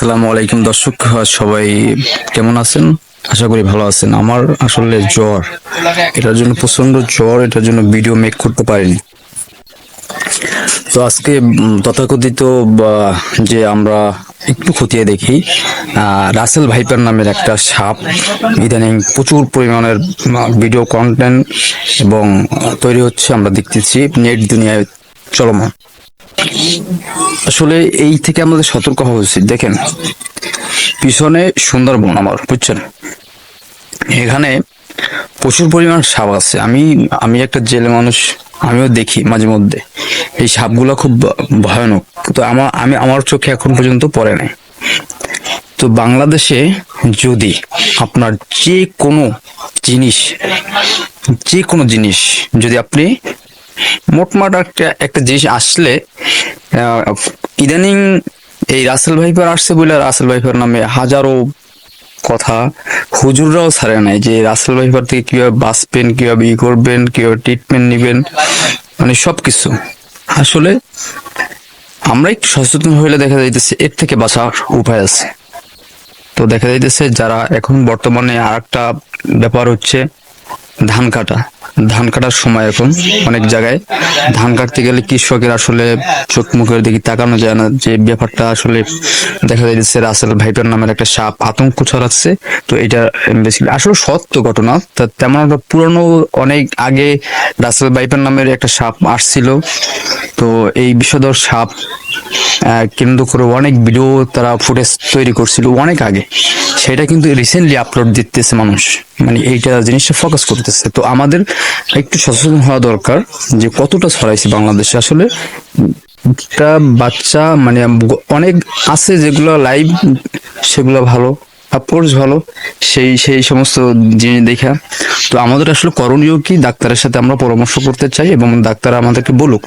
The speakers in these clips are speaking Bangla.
আসসালামু আলাইকুম দর্শক, সবাই কেমন আছেন? আশা করি ভালো আছেন। আমার আসলে জ্বর, এটার জন্য প্রচন্ড জ্বর, এটার জন্য ভিডিও মেক করতে পারিনি। তো আজকে তথাকথিত যে আমরা একটু খতিয়ে দেখি, রাসেল ভাইপার নামের একটা সাপ ইদানিং প্রচুর পরিমাণের ভিডিও কন্টেন্ট এবং তৈরি হচ্ছে, আমরা দেখতেছি নেট দুনিয়ায় চলমান। আসলে এই থেকে আমাদের সতর্ক হওয়া উচিত। দেখেন, পিছনে সুন্দরবন আমার, বুঝছেন, এখানে প্রচুর পরিমাণ সাপ আছে। আমি আমি একটা জেলে মানুষ, আমিও দেখি মাঝে মধ্যে এই সাপগুলো খুব ভয়ানক। তো আমার চোখে এখন পর্যন্ত পড়ে নাই। তো বাংলাদেশে যদি আপনার জিনিস যে কোনো জিনিস যদি আপনি মোটমাট একটা জিনিস আসলে ইদানিং এই রাসেল ভাইপার আসছে বলে রাসেল ভাইপার নামে হাজারো কথা হুজুররাও ছাড়ে নাই, যে রাসেল ভাইপার থেকে কিভাবে বাঁচবেন, কিভাবে করবেন, কিভাবে ট্রিটমেন্ট নিবেন, মানে সবকিছু। আসলে আমরা একটু সচেতন হইলে দেখা যাইতেছে এর থেকে বাঁচার উপায় আছে। তো দেখা যাইতেছে যারা এখন বর্তমানে আর একটা ব্যাপার হচ্ছে ধান কাটা। ধান কাটার সময় এখন অনেক জায়গায় ধান কাটতে গেলে কৃষকের আসলে চোখ মুখের দিকে তাকানো যায় না, যে ব্যাপারটা আসলে দেখা যাচ্ছে রাসেল ভাইপার নামের একটা সাপ আতঙ্ক ছড়াচ্ছে। তো এটা আসলে সত্য ঘটনা, তা তেমন একটা পুরনো, অনেক আগে রাসেল ভাইপার নামের একটা সাপ আসছিল। তো এই বিষধর সাপ কেন্দ্র করে অনেক ভিডিও তারা ফুটেজ তৈরি করছিল অনেক আগে, সেটা কিন্তু রিসেন্টলি আপলোড দিতেছে মানুষ, মানে এইটা জিনিসটা ফোকাস করতেছে। তো আমাদের একটু সচেতন হওয়া দরকার যে কতটা ছড়াইছে বাংলাদেশে। আসলে একটা বাচ্চা, মানে অনেক আছে যেগুলো লাইভ, সেগুলো ভালো, আপলোড ভালো, সেই সেই সমস্ত জিনিস দেখা। তো আমাদের আসলে করণীয় কি, ডাক্তারের সাথে আমরা পরামর্শ করতে চাই এবং ডাক্তার আমাদেরকে বলুক,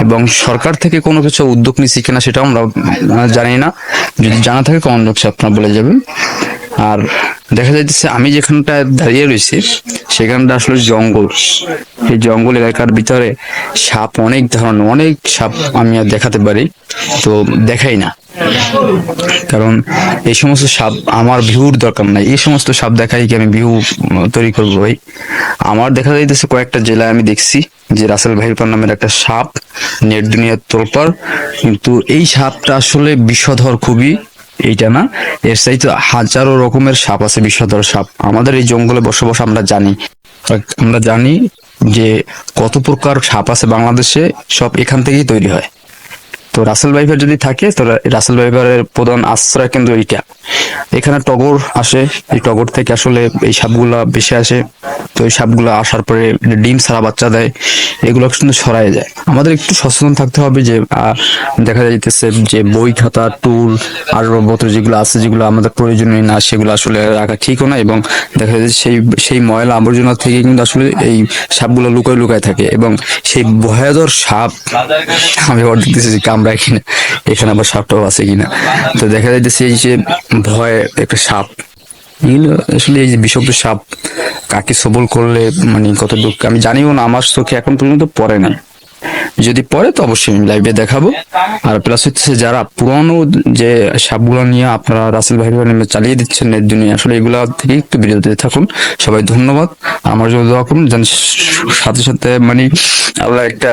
এবং সরকার থেকে কোনো কিছু উদ্যোগ নিচ্ছে কিনা সেটাও আমরা জানি না। যদি জানা থাকে কমেন্ট বক্সে আপনারা বলে যাবেন। আর দেখা যাইতেছে আমি যেখানটায় দাঁড়িয়ে রয়েছি সেখানটা আসলে জঙ্গল। এই জঙ্গল এলাকার ভিতরে সাপ, অনেক ধরনের অনেক সাপ আমি আর দেখাতে পারি, তো দেখাই না, কারণ এই সমস্ত সাপ আমার ভিউর দরকার নাই। এই সমস্ত সাপ দেখাই কি আমি ভিউ তৈরি করবো ভাই? আমার দেখা যাইতেছে কয়েকটা জেলায় আমি দেখছি যে রাসেল ভাইপার নামের একটা সাপ নেট দুনিয়ার তোলপাড়, কিন্তু এই সাপটা আসলে বিষধর খুবই। এইটা না, এর চাইতে হাজারো রকমের সাপ আছে, বিষধর সাপ। আমাদের এই জঙ্গলে বসবাস আমরা জানি যে কত প্রকার সাপ আছে বাংলাদেশে, সব এখান থেকেই তৈরি হয়। তো রাসেল ভাইপার যদি থাকে, তো রাসেল ভাইপারের প্রধান আশ্রয় কিন্তু এইটা। এখানে টগর আসে, এই টগর থেকে আসলে এই সাপগুলা বেশি আসে। তো এই সাপগুলা আসার পরে ডিম ছাড়া বাচ্চা দেয়, এগুলো কিন্তু ছড়ায় যায়। আমাদের একটু সচেতন থাকতে হবে যে দেখা যাইতেছে যে বই খাতা টুল আর পত্র যেগুলো আছে, যেগুলো আমাদের প্রয়োজনীয় না, সেগুলো আসলে রাখা ঠিকও না। এবং দেখা যাচ্ছে সেই সেই ময়লা আবর্জনা থেকে কিন্তু আসলে এই সাপগুলো লুকায় লুকায় থাকে, এবং সেই ভয়াদর সাপ আমি আবার দেখতেছি যে কামড়ায় কিনা, এখানে আবার সাপটাও আছে কিনা। তো দেখা যাইতেছে এই যে ভয় একটা সাপ, এগুলো আসলে এই যে বিষাক্ত সাপ কাকে সবল করলে মানে কতটুকু আমি জানিও না, আমার চোখে এখন পর্যন্ত পড়ে না। যদি পড়ে তো অবশ্যই আমি লাইভে দেখাবো। আর প্লাস হচ্ছে যারা পুরনো যে সাপগুলো নিয়ে আপনারা রাসেল ভাই চালিয়ে দিচ্ছেন এর জন্য, আসলে এগুলা থেকে একটু বিরত থাকুন। সবাই ধন্যবাদ। আমার জন্য দোয়া করুন যেন সাথে সাথে মানে আল্লাহ একটা